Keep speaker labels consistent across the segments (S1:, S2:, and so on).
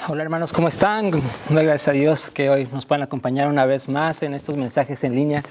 S1: Hola hermanos, ¿cómo están? Gracias a Dios que hoy nos pueden acompañar una vez más en estos mensajes en línea.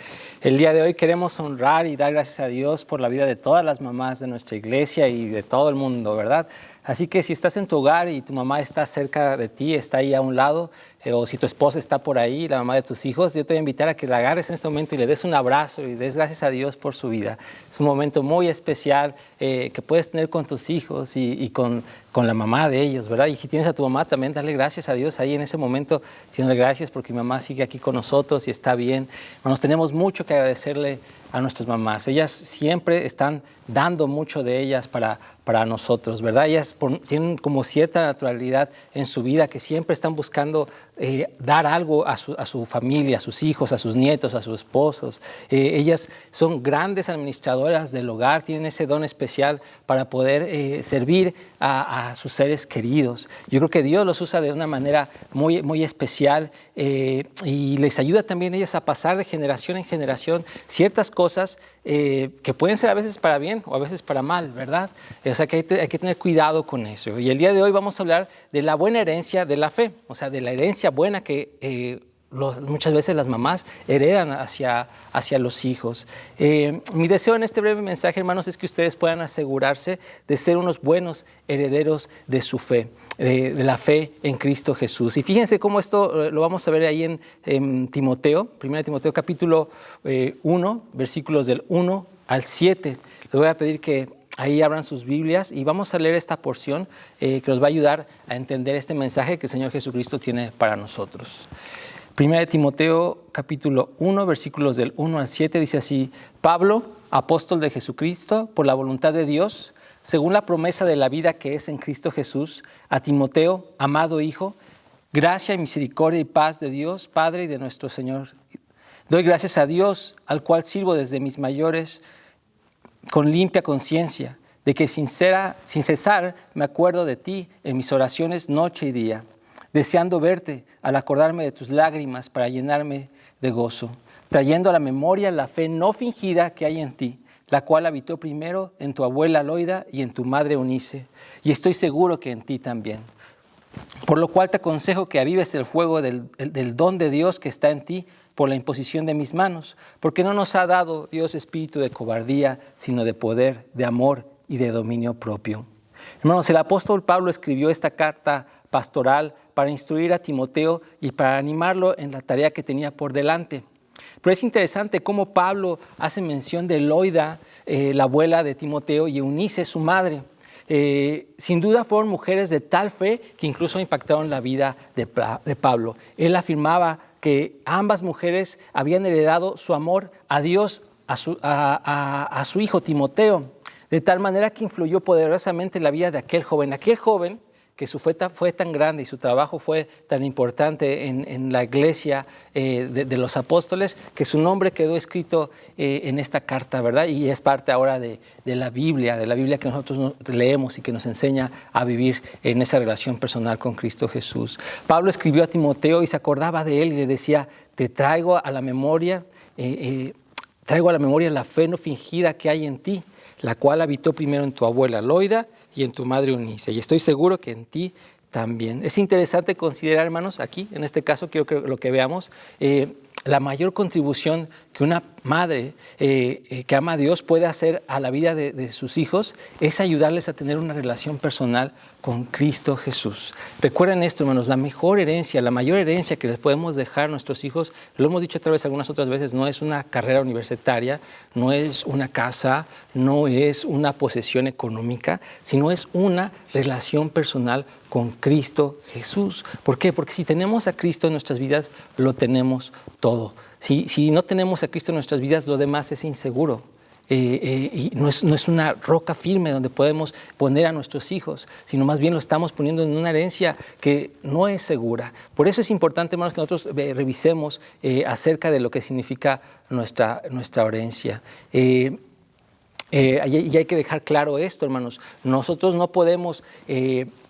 S1: El día de hoy queremos honrar y dar gracias a Dios por la vida de todas las mamás de nuestra iglesia y de todo el mundo, ¿verdad? Así que si estás en tu hogar y tu mamá está cerca de ti, está ahí a un lado, o si tu esposa está por ahí, la mamá de tus hijos, yo te voy a invitar a que la agarres en este momento y le des un abrazo y des gracias a Dios por su vida. Es un momento muy especial que puedes tener con tus hijos y con la mamá de ellos, ¿verdad? Y si tienes a tu mamá también, dale gracias a Dios ahí en ese momento, diciéndole gracias porque mi mamá sigue aquí con nosotros y está bien. Hermanos, tenemos mucho que agradecerle a nuestras mamás. Ellas siempre están dando mucho de ellas para nosotros, ¿verdad? Ellas tienen como cierta naturalidad en su vida que siempre están buscando dar algo a su familia, a sus hijos, a sus nietos, a sus esposos. Ellas son grandes administradoras del hogar, tienen ese don especial para poder servir a sus seres queridos. Yo creo que Dios los usa de una manera muy, muy especial y les ayuda también ellas a pasar de generación en generación ciertas cosas que pueden ser a veces para bien o a veces para mal, ¿verdad? O sea que hay que tener cuidado con eso. Y el día de hoy vamos a hablar de la buena herencia de la fe, o sea, de la herencia buena que muchas veces las mamás heredan hacia los hijos. Mi deseo en este breve mensaje, hermanos, es que ustedes puedan asegurarse de ser unos buenos herederos de su fe, de la fe en Cristo Jesús. Y fíjense cómo esto lo vamos a ver ahí en Timoteo, 1 Timoteo capítulo 1, versículos del 1 al 7. Les voy a pedir que ahí abran sus Biblias y vamos a leer esta porción que nos va a ayudar a entender este mensaje que el Señor Jesucristo tiene para nosotros. 1 Timoteo capítulo 1, versículos del 1 al 7, dice así: Pablo, apóstol de Jesucristo, por la voluntad de Dios, según la promesa de la vida que es en Cristo Jesús, a Timoteo, amado hijo, gracia y misericordia y paz de Dios, Padre y de nuestro Señor. Doy gracias a Dios, al cual sirvo desde mis mayores, con limpia conciencia, de que sin cesar me acuerdo de ti en mis oraciones noche y día, deseando verte al acordarme de tus lágrimas para llenarme de gozo, trayendo a la memoria la fe no fingida que hay en ti, la cual habitó primero en tu abuela Loida y en tu madre Eunice, y estoy seguro que en ti también. Por lo cual te aconsejo que avives el fuego del don de Dios que está en ti por la imposición de mis manos, porque no nos ha dado Dios espíritu de cobardía, sino de poder, de amor y de dominio propio. Hermanos, el apóstol Pablo escribió esta carta pastoral para instruir a Timoteo y para animarlo en la tarea que tenía por delante. Pero es interesante cómo Pablo hace mención de Loida, la abuela de Timoteo, y Eunice, su madre. Sin duda fueron mujeres de tal fe que incluso impactaron la vida de Pablo. Él afirmaba que ambas mujeres habían heredado su amor a Dios, a su hijo Timoteo, de tal manera que influyó poderosamente en la vida de aquel joven que su fe fue tan grande y su trabajo fue tan importante en la iglesia de los apóstoles, que su nombre quedó escrito en esta carta, ¿verdad? Y es parte ahora de la Biblia que nosotros leemos y que nos enseña a vivir en esa relación personal con Cristo Jesús. Pablo escribió a Timoteo y se acordaba de él y le decía: te traigo a la memoria la fe no fingida que hay en ti, la cual habitó primero en tu abuela Loida y en tu madre Eunice, y estoy seguro que en ti también. Es interesante considerar, hermanos, aquí, en este caso, quiero que lo que veamos, la mayor contribución que una madre que ama a Dios puede hacer a la vida de sus hijos es ayudarles a tener una relación personal con Cristo Jesús. Recuerden esto, hermanos, la mayor herencia que les podemos dejar a nuestros hijos, lo hemos dicho otra vez algunas otras veces, no es una carrera universitaria, no es una casa, no es una posesión económica, sino es una relación personal con Cristo Jesús. ¿Por qué? Porque si tenemos a Cristo en nuestras vidas, lo tenemos todo. Si no tenemos a Cristo en nuestras vidas, lo demás es inseguro. Y no es una roca firme donde podemos poner a nuestros hijos, sino más bien lo estamos poniendo en una herencia que no es segura. Por eso es importante, hermanos, que nosotros revisemos acerca de lo que significa nuestra herencia. Y hay que dejar claro esto, hermanos. Nosotros no podemos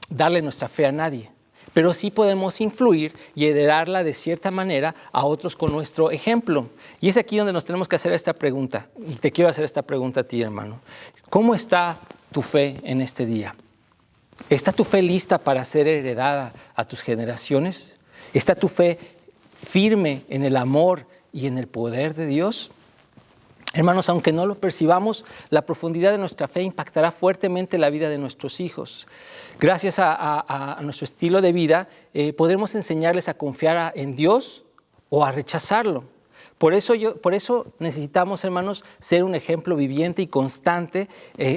S1: darle nuestra fe a nadie, pero sí podemos influir y heredarla de cierta manera a otros con nuestro ejemplo. Y es aquí donde nos tenemos que hacer esta pregunta. Y te quiero hacer esta pregunta a ti, hermano. ¿Cómo está tu fe en este día? ¿Está tu fe lista para ser heredada a tus generaciones? ¿Está tu fe firme en el amor y en el poder de Dios? Hermanos, aunque no lo percibamos, la profundidad de nuestra fe impactará fuertemente la vida de nuestros hijos. Gracias a nuestro estilo de vida, podremos enseñarles a confiar en Dios o a rechazarlo. Por eso necesitamos, hermanos, ser un ejemplo viviente y constante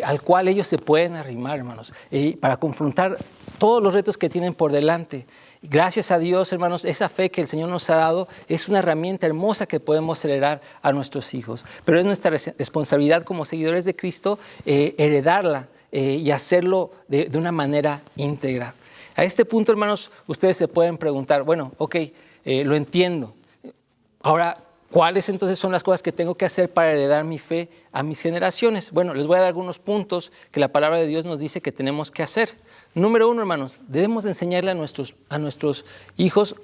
S1: al cual ellos se pueden arrimar, hermanos, para confrontar todos los retos que tienen por delante. Gracias a Dios, hermanos, esa fe que el Señor nos ha dado es una herramienta hermosa que podemos heredar a nuestros hijos. Pero es nuestra responsabilidad como seguidores de Cristo heredarla y hacerlo de una manera íntegra. A este punto, hermanos, ustedes se pueden preguntar, bueno, lo entiendo. Ahora, ¿cuáles entonces son las cosas que tengo que hacer para heredar mi fe a mis generaciones? Bueno, les voy a dar algunos puntos que la palabra de Dios nos dice que tenemos que hacer. Número 1, hermanos, debemos enseñarle a nuestros hijos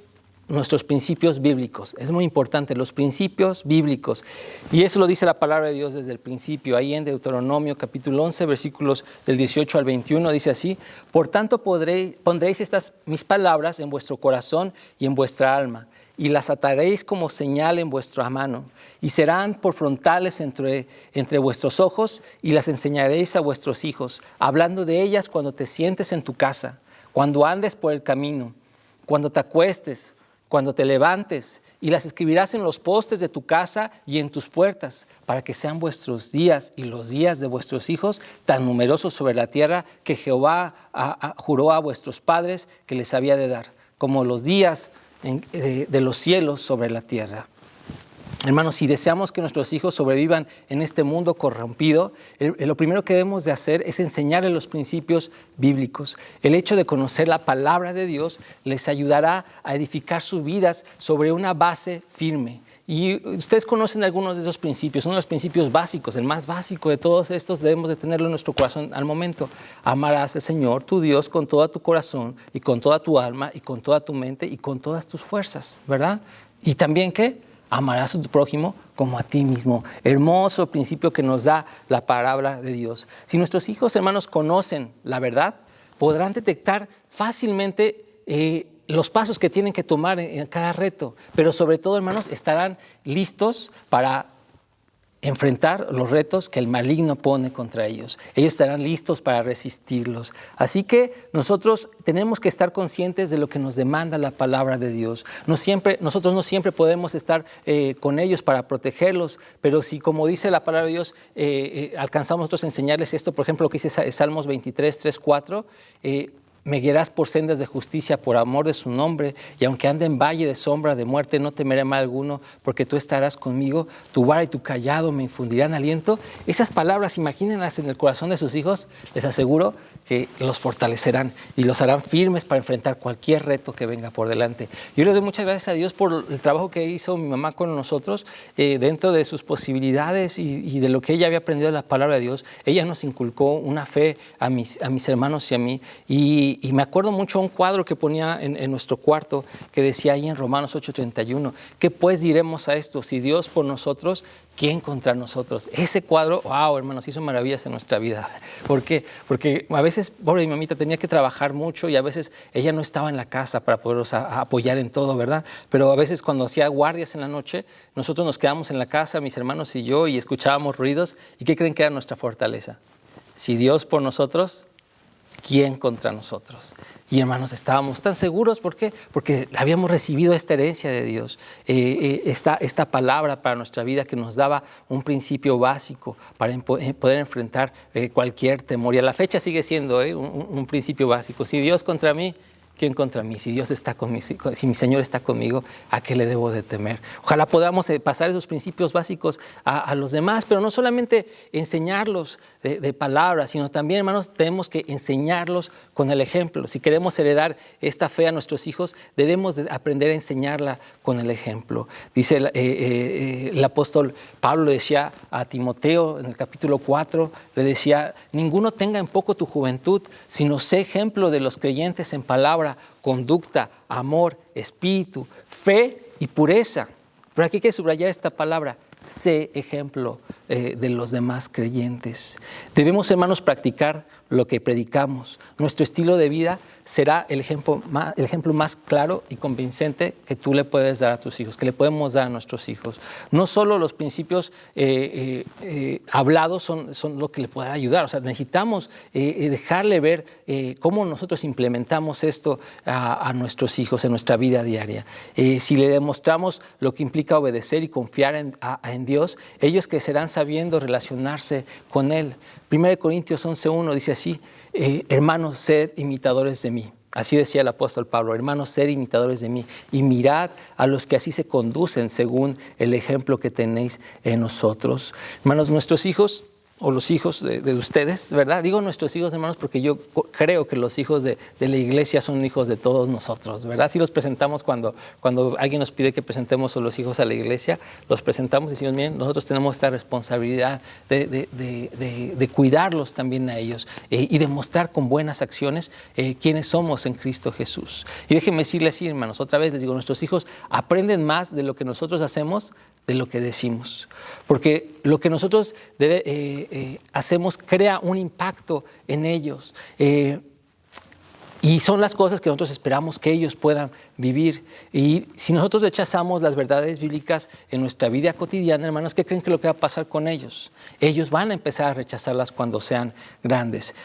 S1: nuestros principios bíblicos. Es muy importante, los principios bíblicos. Y eso lo dice la palabra de Dios desde el principio. Ahí en Deuteronomio capítulo 11, versículos del 18 al 21, dice así: por tanto pondréis estas mis palabras en vuestro corazón y en vuestra alma, y las ataréis como señal en vuestra mano, y serán por frontales entre vuestros ojos, y las enseñaréis a vuestros hijos, hablando de ellas cuando te sientes en tu casa, cuando andes por el camino, cuando te acuestes, cuando te levantes, y las escribirás en los postes de tu casa y en tus puertas, para que sean vuestros días y los días de vuestros hijos tan numerosos sobre la tierra que Jehová juró a vuestros padres que les había de dar, como los días de los cielos sobre la tierra. Hermanos, si deseamos que nuestros hijos sobrevivan en este mundo corrompido, lo primero que debemos de hacer es enseñarles los principios bíblicos. El hecho de conocer la palabra de Dios les ayudará a edificar sus vidas sobre una base firme. Y ustedes conocen algunos de esos principios, uno de los principios básicos, el más básico de todos estos debemos de tenerlo en nuestro corazón al momento. Amarás al Señor, tu Dios, con todo tu corazón y con toda tu alma y con toda tu mente y con todas tus fuerzas, ¿verdad? Y también, ¿qué? Amarás a tu prójimo como a ti mismo. Hermoso principio que nos da la palabra de Dios. Si nuestros hijos, hermanos, conocen la verdad, podrán detectar fácilmente los pasos que tienen que tomar en cada reto. Pero sobre todo, hermanos, estarán listos para enfrentar los retos que el maligno pone contra ellos. Ellos estarán listos para resistirlos. Así que nosotros tenemos que estar conscientes de lo que nos demanda la palabra de Dios. Nosotros no siempre podemos estar con ellos para protegerlos, pero si, como dice la palabra de Dios, alcanzamos nosotros a enseñarles esto, por ejemplo, lo que dice Salmos 23, 3, 4, me guiarás por sendas de justicia por amor de su nombre, y aunque ande en valle de sombra de muerte, no temeré mal alguno, porque tú estarás conmigo, tu vara y tu callado me infundirán aliento. Esas palabras, imagínenlas en el corazón de sus hijos, les aseguro que los fortalecerán y los harán firmes para enfrentar cualquier reto que venga por delante. Yo le doy muchas gracias a Dios por el trabajo que hizo mi mamá con nosotros, dentro de sus posibilidades y de lo que ella había aprendido de la palabra de Dios. Ella nos inculcó una fe a mis hermanos y a mí, y me acuerdo mucho un cuadro que ponía en nuestro cuarto que decía ahí en Romanos 8:31, ¿qué pues diremos a esto? Si Dios por nosotros, ¿quién contra nosotros? Ese cuadro, wow, hermanos, hizo maravillas en nuestra vida. ¿Por qué? Porque a veces, pobre mi mamita, tenía que trabajar mucho y a veces ella no estaba en la casa para podernos apoyar en todo, ¿verdad? Pero a veces cuando hacía guardias en la noche, nosotros nos quedábamos en la casa, mis hermanos y yo, y escuchábamos ruidos. ¿Y qué creen que era nuestra fortaleza? Si Dios por nosotros, ¿quién contra nosotros? Y hermanos, estábamos tan seguros. ¿Por qué? Porque habíamos recibido esta herencia de Dios, esta palabra para nuestra vida que nos daba un principio básico para poder enfrentar cualquier temor. Y a la fecha sigue siendo un principio básico. Si Dios contra mí, ¿quién contra mí? Si Dios está conmigo, si mi Señor está conmigo, ¿a qué le debo de temer? Ojalá podamos pasar esos principios básicos a los demás, pero no solamente enseñarlos de palabras, sino también, hermanos, tenemos que enseñarlos con el ejemplo. Si queremos heredar esta fe a nuestros hijos, debemos de aprender a enseñarla con el ejemplo. Dice el apóstol Pablo, le decía a Timoteo en el capítulo 4, le decía: ninguno tenga en poco tu juventud, sino sé ejemplo de los creyentes en palabra, conducta, amor, espíritu, fe y pureza. Pero aquí hay que subrayar esta palabra: sé ejemplo de los demás creyentes. Debemos, hermanos, practicar lo que predicamos. Nuestro estilo de vida será el ejemplo más claro y convincente que tú le puedes dar a tus hijos, que le podemos dar a nuestros hijos. No solo los principios hablados son lo que le podrá ayudar. O sea, necesitamos dejarle ver cómo nosotros implementamos esto a nuestros hijos en nuestra vida diaria. Si le demostramos lo que implica obedecer y confiar en Dios, ellos crecerán sabiendo relacionarse con Él. 1 Corintios 11:1 dice así: hermanos, sed imitadores de mí. Así decía el apóstol Pablo: hermanos, sed imitadores de mí y mirad a los que así se conducen según el ejemplo que tenéis en nosotros. Hermanos, nuestros hijos o los hijos de ustedes, ¿verdad? Digo nuestros hijos, hermanos, porque yo creo que los hijos de la iglesia son hijos de todos nosotros, ¿verdad? Si los presentamos cuando alguien nos pide que presentemos a los hijos a la iglesia, los presentamos y decimos, miren, nosotros tenemos esta responsabilidad de cuidarlos también a ellos y de mostrar con buenas acciones quiénes somos en Cristo Jesús. Y déjenme decirles así, hermanos, otra vez les digo, nuestros hijos aprenden más de lo que nosotros hacemos de lo que decimos, porque lo que nosotros hacemos crea un impacto en ellos y son las cosas que nosotros esperamos que ellos puedan vivir. Y si nosotros rechazamos las verdades bíblicas en nuestra vida cotidiana, hermanos, ¿qué creen que lo que va a pasar con ellos? Ellos van a empezar a rechazarlas cuando sean grandes.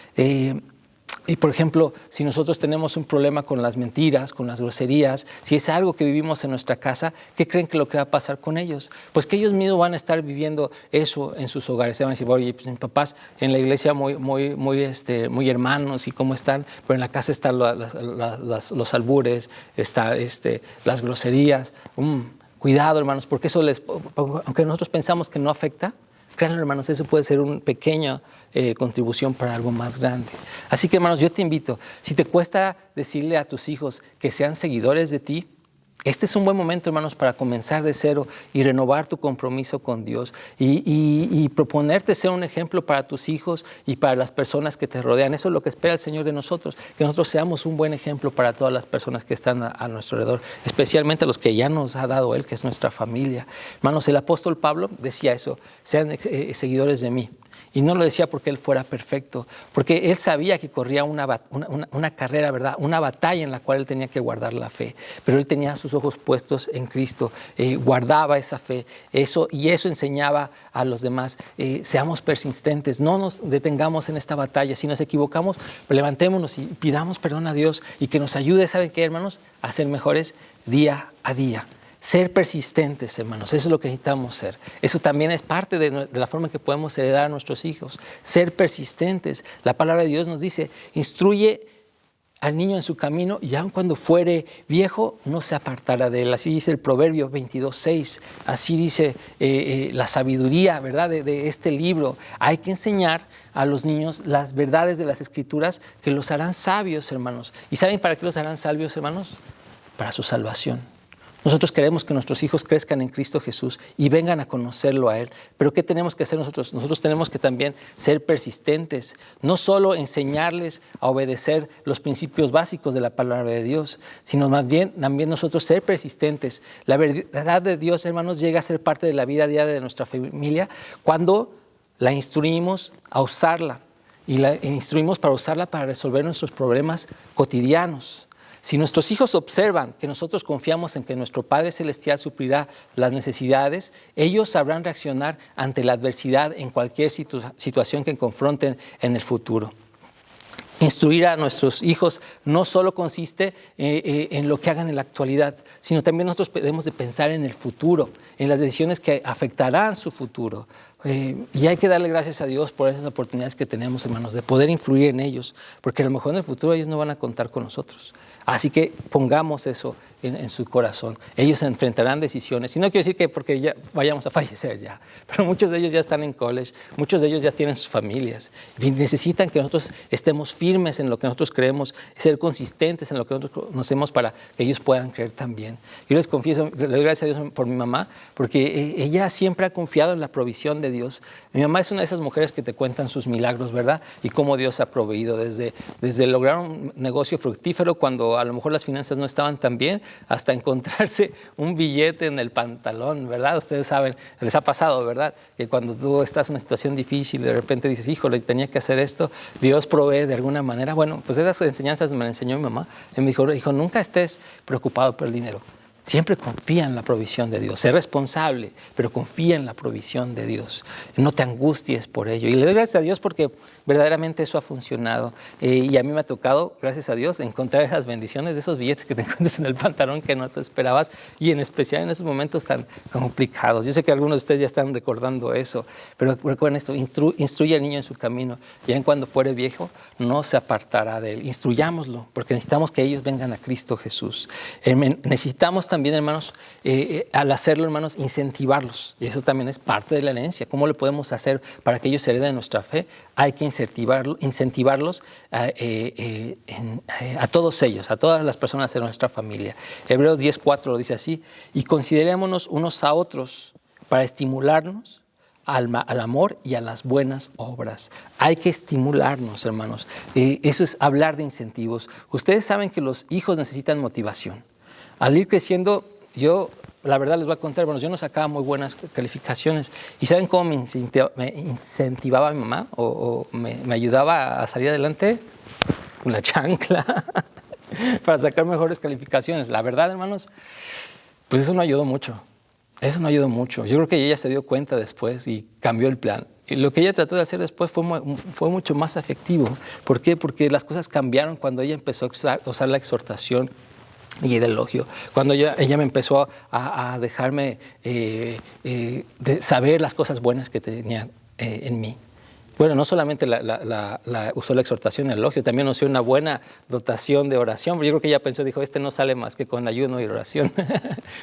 S1: Y por ejemplo, si nosotros tenemos un problema con las mentiras, con las groserías, si es algo que vivimos en nuestra casa, ¿qué creen que lo que va a pasar con ellos? Pues que ellos mismos van a estar viviendo eso en sus hogares. Se van a decir, oye, pues mis papás en la iglesia muy hermanos y cómo están, pero en la casa están los albures, las groserías. Cuidado, hermanos, porque eso aunque nosotros pensamos que no afecta, créanlo, hermanos, eso puede ser una pequeña contribución para algo más grande. Así que, hermanos, yo te invito, si te cuesta decirle a tus hijos que sean seguidores de ti, este es un buen momento, hermanos, para comenzar de cero y renovar tu compromiso con Dios y proponerte ser un ejemplo para tus hijos y para las personas que te rodean. Eso es lo que espera el Señor de nosotros, que nosotros seamos un buen ejemplo para todas las personas que están a nuestro alrededor, especialmente los que ya nos ha dado Él, que es nuestra familia. Hermanos, el apóstol Pablo decía eso, sean seguidores de mí. Y no lo decía porque él fuera perfecto, porque él sabía que corría una carrera, ¿verdad? Una batalla en la cual él tenía que guardar la fe. Pero él tenía sus ojos puestos en Cristo, guardaba esa fe, eso enseñaba a los demás. Seamos persistentes, no nos detengamos en esta batalla. Si nos equivocamos, levantémonos y pidamos perdón a Dios y que nos ayude, ¿saben qué, hermanos? A ser mejores día a día. Ser persistentes, hermanos, eso es lo que necesitamos ser. Eso también es parte de la forma en que podemos heredar a nuestros hijos. Ser persistentes. La palabra de Dios nos dice, instruye al niño en su camino y aun cuando fuere viejo no se apartará de él. Así dice el Proverbio 22:6. Así dice la sabiduría, ¿verdad? de este libro. Hay que enseñar a los niños las verdades de las Escrituras que los harán sabios, hermanos. ¿Y saben para qué los harán sabios, hermanos? Para su salvación. Nosotros queremos que nuestros hijos crezcan en Cristo Jesús y vengan a conocerlo a Él. Pero ¿qué tenemos que hacer nosotros? Nosotros tenemos que también ser persistentes. No solo enseñarles a obedecer los principios básicos de la palabra de Dios, sino más bien también nosotros ser persistentes. La verdad de Dios, hermanos, llega a ser parte de la vida diaria de nuestra familia cuando la instruimos a usarla. Y la instruimos para usarla para resolver nuestros problemas cotidianos. Si nuestros hijos observan que nosotros confiamos en que nuestro Padre Celestial suplirá las necesidades, ellos sabrán reaccionar ante la adversidad en cualquier situación que confronten en el futuro. Instruir a nuestros hijos no solo consiste en lo que hagan en la actualidad, sino también nosotros debemos de pensar en el futuro, en las decisiones que afectarán su futuro. Y hay que darle gracias a Dios por esas oportunidades que tenemos, hermanos, de poder influir en ellos, porque a lo mejor en el futuro ellos no van a contar con nosotros. Así que pongamos eso en su corazón. Ellos enfrentarán decisiones. Y no quiero decir que porque ya vayamos a fallecer ya, pero muchos de ellos ya están en college, muchos de ellos ya tienen sus familias. Y necesitan que nosotros estemos firmes en lo que nosotros creemos, ser consistentes en lo que nosotros conocemos para que ellos puedan creer también. Yo les confieso, le doy gracias a Dios por mi mamá, porque ella siempre ha confiado en la provisión de Dios. Mi mamá es una de esas mujeres que te cuentan sus milagros, ¿verdad? Y cómo Dios ha proveído desde lograr un negocio fructífero cuando a lo mejor las finanzas no estaban tan bien, hasta encontrarse un billete en el pantalón, ¿verdad? Ustedes saben, les ha pasado, ¿verdad? Que cuando tú estás en una situación difícil, de repente dices, híjole, tenía que hacer esto, Dios provee de alguna manera. Bueno, pues esas enseñanzas me las enseñó mi mamá. Y me dijo, nunca estés preocupado por el dinero. Siempre confía en la provisión de Dios. Sé responsable, pero confía en la provisión de Dios. No te angusties por ello. Y le doy gracias a Dios porque verdaderamente eso ha funcionado. Y a mí me ha tocado, gracias a Dios, encontrar esas bendiciones de esos billetes que te encuentras en el pantalón que no te esperabas. Y en especial en esos momentos tan complicados. Yo sé que algunos de ustedes ya están recordando eso. Pero recuerden esto, instruye al niño en su camino. Y aun cuando fuere viejo, no se apartará de él. Instruyámoslo, porque necesitamos que ellos vengan a Cristo Jesús. Necesitamos también, hermanos, al hacerlo, hermanos, incentivarlos. Y eso también es parte de la herencia. ¿Cómo le podemos hacer para que ellos hereden nuestra fe? Hay que incentivarlos a todos ellos, a todas las personas de nuestra familia. Hebreos 10:4 lo dice así: y considerémonos unos a otros para estimularnos al amor y a las buenas obras. Hay que estimularnos, hermanos. Eso es hablar de incentivos. Ustedes saben que los hijos necesitan motivación. Al ir creciendo, yo, la verdad les voy a contar, bueno, yo no sacaba muy buenas calificaciones. ¿Y saben cómo me incentivaba mi mamá o me ayudaba a salir adelante? Con la chancla para sacar mejores calificaciones. La verdad, hermanos, pues eso no ayudó mucho. Eso no ayudó mucho. Yo creo que ella se dio cuenta después y cambió el plan. Y lo que ella trató de hacer después fue mucho más efectivo. ¿Por qué? Porque las cosas cambiaron cuando ella empezó a usar la exhortación y el elogio. Cuando ella me empezó a dejarme de saber las cosas buenas que tenía en mí. Bueno, no solamente usó la exhortación y el elogio, también usó una buena dotación de oración. Yo creo que ella pensó, dijo, este no sale más que con ayuno y oración,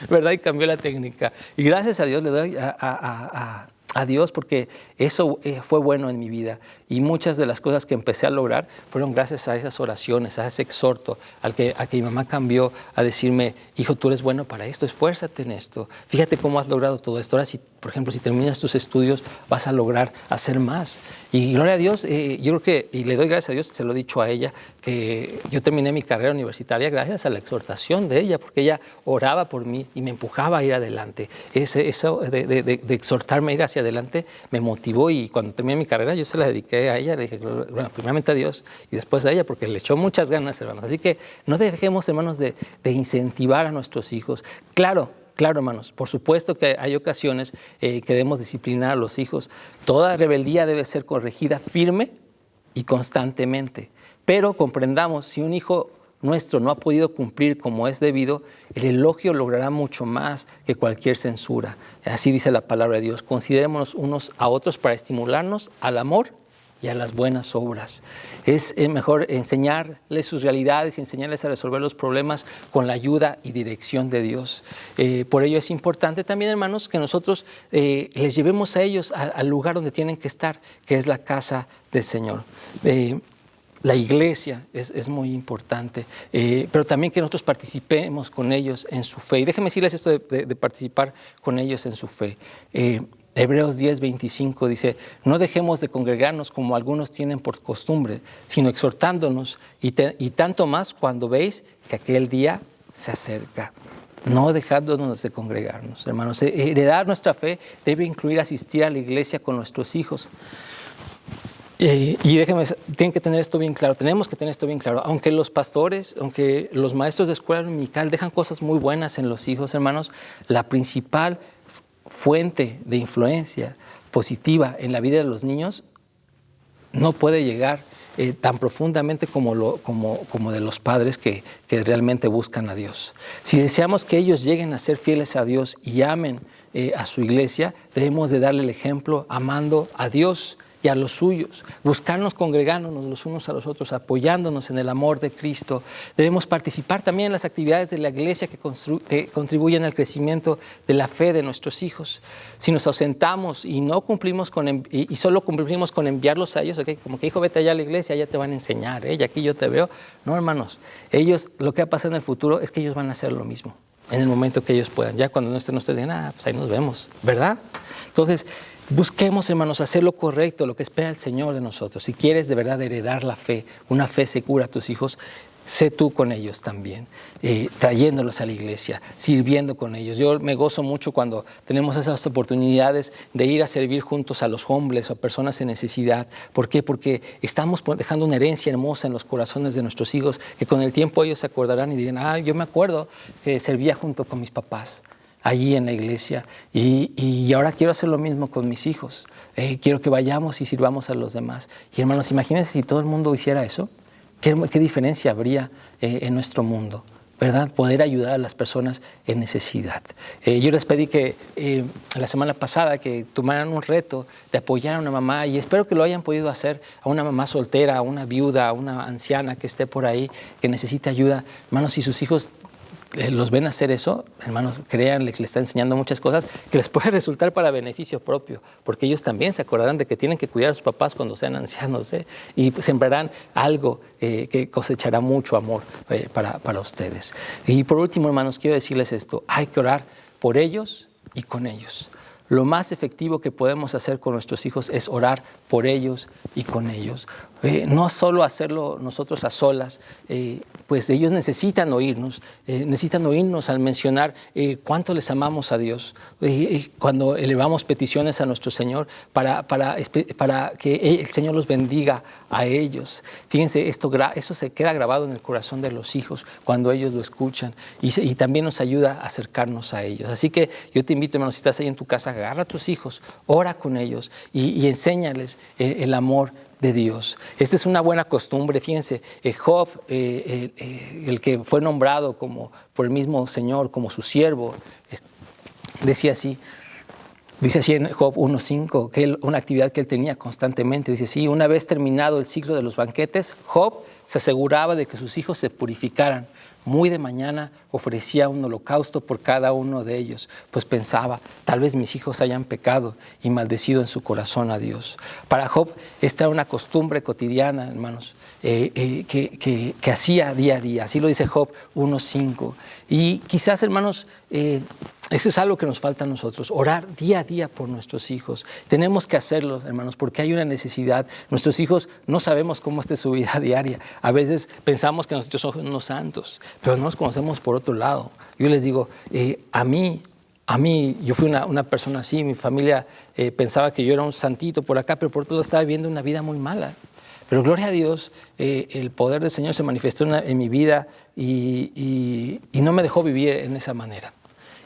S1: ¿verdad? Y cambió la técnica. Y gracias a Dios le doy a Dios porque eso fue bueno en mi vida. Y muchas de las cosas que empecé a lograr fueron gracias a esas oraciones, a ese exhorto, a que mi mamá cambió a decirme, hijo, tú eres bueno para esto, esfuérzate en esto. Fíjate cómo has logrado todo esto. Ahora, por ejemplo, si terminas tus estudios, vas a lograr hacer más. Y gloria a Dios, yo creo que, y le doy gracias a Dios, se lo he dicho a ella, que yo terminé mi carrera universitaria gracias a la exhortación de ella, porque ella oraba por mí y me empujaba a ir adelante. Eso de exhortarme a ir hacia adelante me motivó, y cuando terminé mi carrera yo se la dediqué a ella, le dije, bueno, primeramente a Dios y después a ella, porque le echó muchas ganas, hermanos. Así que no dejemos, hermanos, de incentivar a nuestros hijos. Claro, hermanos, por supuesto que hay ocasiones que debemos disciplinar a los hijos. Toda rebeldía debe ser corregida firme y constantemente. Pero comprendamos, si un hijo nuestro no ha podido cumplir como es debido, el elogio logrará mucho más que cualquier censura. Así dice la palabra de Dios. Considerémonos unos a otros para estimularnos al amor y a las buenas obras. Es mejor enseñarles sus realidades y enseñarles a resolver los problemas con la ayuda y dirección de Dios. Por ello es importante también, hermanos, que nosotros les llevemos a ellos al lugar donde tienen que estar, que es la casa del Señor. La iglesia es muy importante, pero también que nosotros participemos con ellos en su fe. Y déjenme decirles esto de participar con ellos en su fe. Hebreos 10:25 dice, no dejemos de congregarnos como algunos tienen por costumbre, sino exhortándonos y tanto más cuando veis que aquel día se acerca. No dejándonos de congregarnos, hermanos. Heredar nuestra fe debe incluir asistir a la iglesia con nuestros hijos. Y déjenme, tienen que tener esto bien claro, tenemos que tener esto bien claro. Aunque los pastores, aunque los maestros de escuela dominical dejan cosas muy buenas en los hijos, hermanos, la principal fuente de influencia positiva en la vida de los niños no puede llegar tan profundamente como de los padres que realmente buscan a Dios. Si deseamos que ellos lleguen a ser fieles a Dios y amen a su iglesia, debemos de darle el ejemplo amando a Dios y a los suyos, buscarnos congregándonos los unos a los otros, apoyándonos en el amor de Cristo. Debemos participar también en las actividades de la iglesia que contribuyen al crecimiento de la fe de nuestros hijos. Si nos ausentamos y no cumplimos y solo cumplimos con enviarlos a ellos, okay, como que hijo, vete allá a la iglesia, allá te van a enseñar, y aquí yo te veo. No, hermanos, ellos, lo que va a pasar en el futuro es que ellos van a hacer lo mismo en el momento que ellos puedan. Ya cuando no estén ustedes, digan, pues ahí nos vemos, ¿verdad? Entonces, busquemos, hermanos, hacer lo correcto, lo que espera el Señor de nosotros. Si quieres de verdad heredar la fe, una fe segura a tus hijos, sé tú con ellos también, trayéndolos a la iglesia, sirviendo con ellos. Yo me gozo mucho cuando tenemos esas oportunidades de ir a servir juntos a los hombres o a personas en necesidad. ¿Por qué? Porque estamos dejando una herencia hermosa en los corazones de nuestros hijos, que con el tiempo ellos se acordarán y dirán, yo me acuerdo que servía junto con mis papás allí en la iglesia y ahora quiero hacer lo mismo con mis hijos. Quiero que vayamos y sirvamos a los demás. Y hermanos, imagínense si todo el mundo hiciera eso. ¿Qué diferencia habría en nuestro mundo? ¿Verdad? Poder ayudar a las personas en necesidad. Yo les pedí que la semana pasada que tomaran un reto de apoyar a una mamá, y espero que lo hayan podido hacer, a una mamá soltera, a una viuda, a una anciana que esté por ahí, que necesite ayuda. Hermanos, si sus hijos los ven hacer eso, hermanos, créanle que le está enseñando muchas cosas que les puede resultar para beneficio propio, porque ellos también se acordarán de que tienen que cuidar a sus papás cuando sean ancianos, y sembrarán algo que cosechará mucho amor para ustedes. Y por último, hermanos, quiero decirles esto: hay que orar por ellos y con ellos. Lo más efectivo que podemos hacer con nuestros hijos es orar por ellos y con ellos. No solo hacerlo nosotros a solas, pues ellos necesitan oírnos al mencionar cuánto les amamos a Dios, cuando elevamos peticiones a nuestro Señor para que el Señor los bendiga a ellos. Fíjense, eso se queda grabado en el corazón de los hijos cuando ellos lo escuchan, y también nos ayuda a acercarnos a ellos. Así que yo te invito, hermano, si estás ahí en tu casa, agarra a tus hijos, ora con ellos y enséñales el amor de Dios. Esta es una buena costumbre. Fíjense, Job, el que fue nombrado por el mismo Señor como su siervo, dice así en Job 1:5, que una actividad que él tenía constantemente. Dice así: una vez terminado el ciclo de los banquetes, Job se aseguraba de que sus hijos se purificaran. Muy de mañana ofrecía un holocausto por cada uno de ellos, pues pensaba, tal vez mis hijos hayan pecado y maldecido en su corazón a Dios. Para Job, esta era una costumbre cotidiana, hermanos, que hacía día a día. Así lo dice Job 1:5. Y quizás, hermanos, eso es algo que nos falta a nosotros, orar día a día por nuestros hijos. Tenemos que hacerlo, hermanos, porque hay una necesidad. Nuestros hijos no sabemos cómo esté su vida diaria. A veces pensamos que nosotros somos unos santos, pero no nos conocemos por otro lado. Yo les digo, a mí, yo fui una persona así. Mi familia pensaba que yo era un santito por acá, pero por otro lado estaba viviendo una vida muy mala. Pero gloria a Dios, el poder del Señor se manifestó en mi vida y no me dejó vivir en esa manera.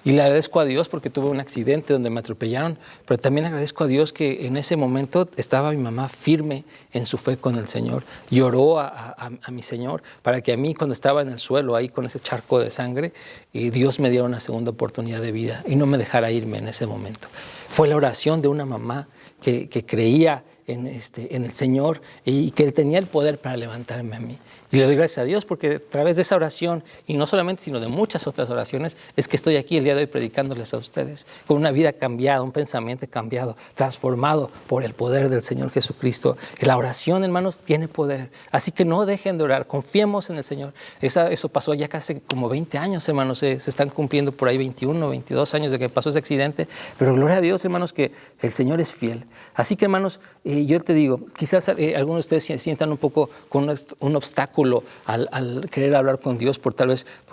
S1: Y le agradezco a Dios porque tuve un accidente donde me atropellaron, pero también agradezco a Dios que en ese momento estaba mi mamá firme en su fe con el Señor y oró a mi Señor para que a mí, cuando estaba en el suelo ahí con ese charco de sangre, Dios me diera una segunda oportunidad de vida y no me dejara irme en ese momento. Fue la oración de una mamá que creía en el Señor y que Él tenía el poder para levantarme a mí. Y le doy gracias a Dios porque a través de esa oración, y no solamente, sino de muchas otras oraciones, es que estoy aquí el día de hoy predicándoles a ustedes, con una vida cambiada, un pensamiento cambiado, transformado por el poder del Señor Jesucristo. La oración, hermanos, tiene poder. Así que no dejen de orar, confiemos en el Señor. Eso pasó ya casi como 20 años, hermanos, se están cumpliendo por ahí 21, 22 años de que pasó ese accidente, pero gloria a Dios, hermanos, que el Señor es fiel. Así que, hermanos, yo te digo, quizás algunos de ustedes se sientan un poco con un obstáculo al querer hablar con Dios, porque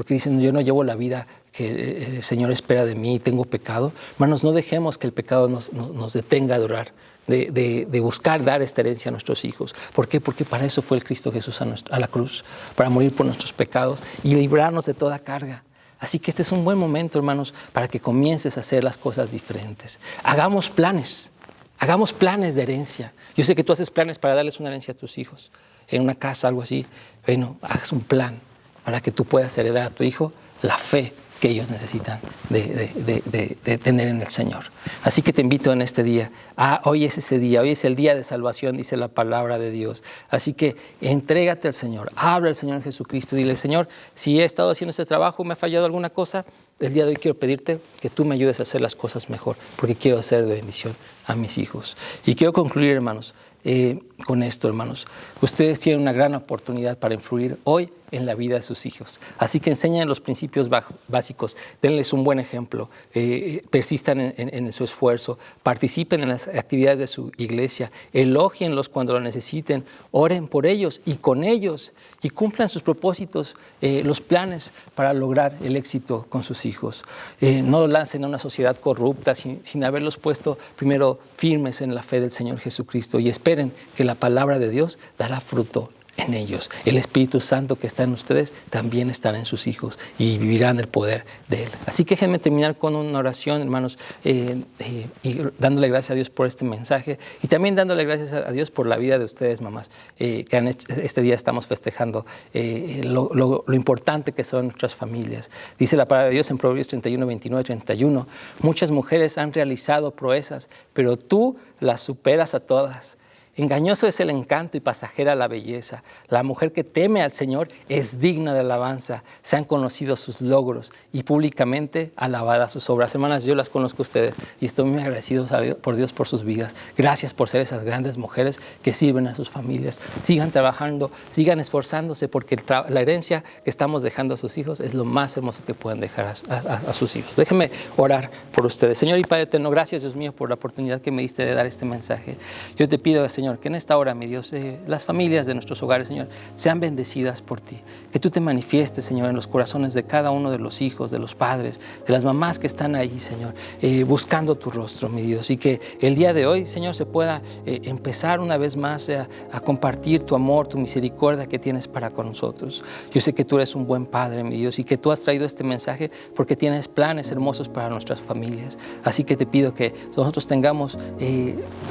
S1: dicen, yo no llevo la vida que el Señor espera de mí, tengo pecado. Hermanos, no dejemos que el pecado nos detenga de orar, de buscar dar esta herencia a nuestros hijos. ¿Por qué? Porque para eso fue el Cristo Jesús a la cruz, para morir por nuestros pecados y librarnos de toda carga. Así que este es un buen momento, hermanos, para que comiences a hacer las cosas diferentes. Hagamos planes de herencia. Yo sé que tú haces planes para darles una herencia a tus hijos, en una casa, algo así. Bueno, haz un plan para que tú puedas heredar a tu hijo la fe que ellos necesitan de tener en el Señor. Así que te invito en este día. Hoy es ese día, hoy es el día de salvación, dice la palabra de Dios. Así que entrégate al Señor, habla al Señor Jesucristo, dile, Señor, si he estado haciendo este trabajo, me ha fallado alguna cosa, el día de hoy quiero pedirte que tú me ayudes a hacer las cosas mejor, porque quiero ser de bendición a mis hijos. Y quiero concluir, hermanos, con esto, hermanos. Ustedes tienen una gran oportunidad para influir hoy en la vida de sus hijos. Así que enseñen los principios básicos, denles un buen ejemplo, persistan en su esfuerzo, participen en las actividades de su iglesia, elógienlos cuando lo necesiten, oren por ellos y con ellos y cumplan sus propósitos, los planes para lograr el éxito con sus hijos. No lo lancen a una sociedad corrupta sin haberlos puesto primero firmes en la fe del Señor Jesucristo y esperen que la palabra de Dios dará fruto en ellos. El Espíritu Santo que está en ustedes también estará en sus hijos y vivirán el poder de Él. Así que déjenme terminar con una oración, hermanos, y dándole gracias a Dios por este mensaje y también dándole gracias a Dios por la vida de ustedes, mamás, que este día estamos festejando lo importante que son nuestras familias. Dice la palabra de Dios en Proverbios 31, 29, 31, muchas mujeres han realizado proezas, pero tú las superas a todas. Engañoso es el encanto y pasajera la belleza. La mujer que teme al Señor es digna de alabanza. Sean conocidos sus logros y públicamente alabadas sus obras. Hermanas, yo las conozco a ustedes y estoy muy agradecido por Dios por sus vidas. Gracias por ser esas grandes mujeres que sirven a sus familias. Sigan trabajando, sigan esforzándose, porque la herencia que estamos dejando a sus hijos es lo más hermoso que pueden dejar a sus hijos. Déjenme orar por ustedes. Señor y Padre eterno, gracias, Dios mío, por la oportunidad que me diste de dar este mensaje. Yo te pido, Señor, que en esta hora, mi Dios, las familias de nuestros hogares, Señor, sean bendecidas por ti. Que tú te manifiestes, Señor, en los corazones de cada uno de los hijos, de los padres, de las mamás que están ahí, Señor, buscando tu rostro, mi Dios. Y que el día de hoy, Señor, se pueda empezar una vez más a compartir tu amor, tu misericordia que tienes para con nosotros. Yo sé que tú eres un buen Padre, mi Dios, y que tú has traído este mensaje porque tienes planes hermosos para nuestras familias. Así que te pido que nosotros tengamos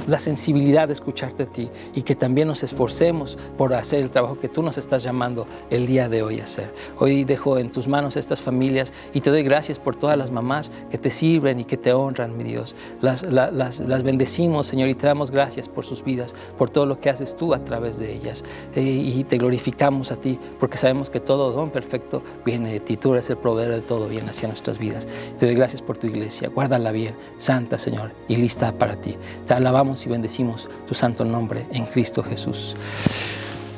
S1: la sensibilidad de escucharte a ti y que también nos esforcemos por hacer el trabajo que tú nos estás llamando el día de hoy a hacer. Hoy dejo en tus manos estas familias y te doy gracias por todas las mamás que te sirven y que te honran, mi Dios. Las bendecimos, Señor, y te damos gracias por sus vidas, por todo lo que haces tú a través de ellas. Y te glorificamos a ti porque sabemos que todo don perfecto viene de ti. Tú eres el proveedor de todo bien hacia nuestras vidas. Te doy gracias por tu iglesia. Guárdala bien, santa, Señor, y lista para ti. Te alabamos y bendecimos tu santo nombre en Cristo Jesús.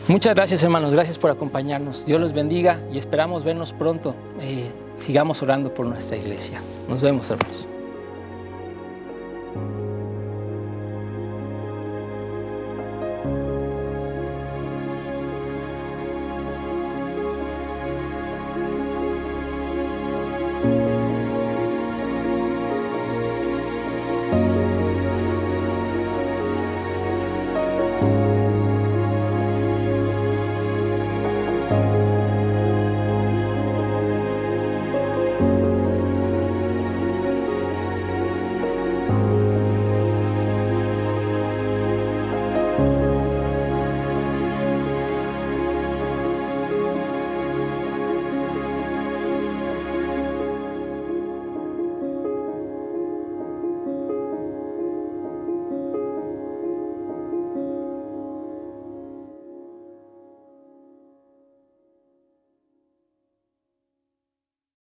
S1: Muchas gracias, hermanos. Gracias por acompañarnos. Dios los bendiga y esperamos vernos pronto. Sigamos orando por nuestra iglesia. Nos vemos, hermanos.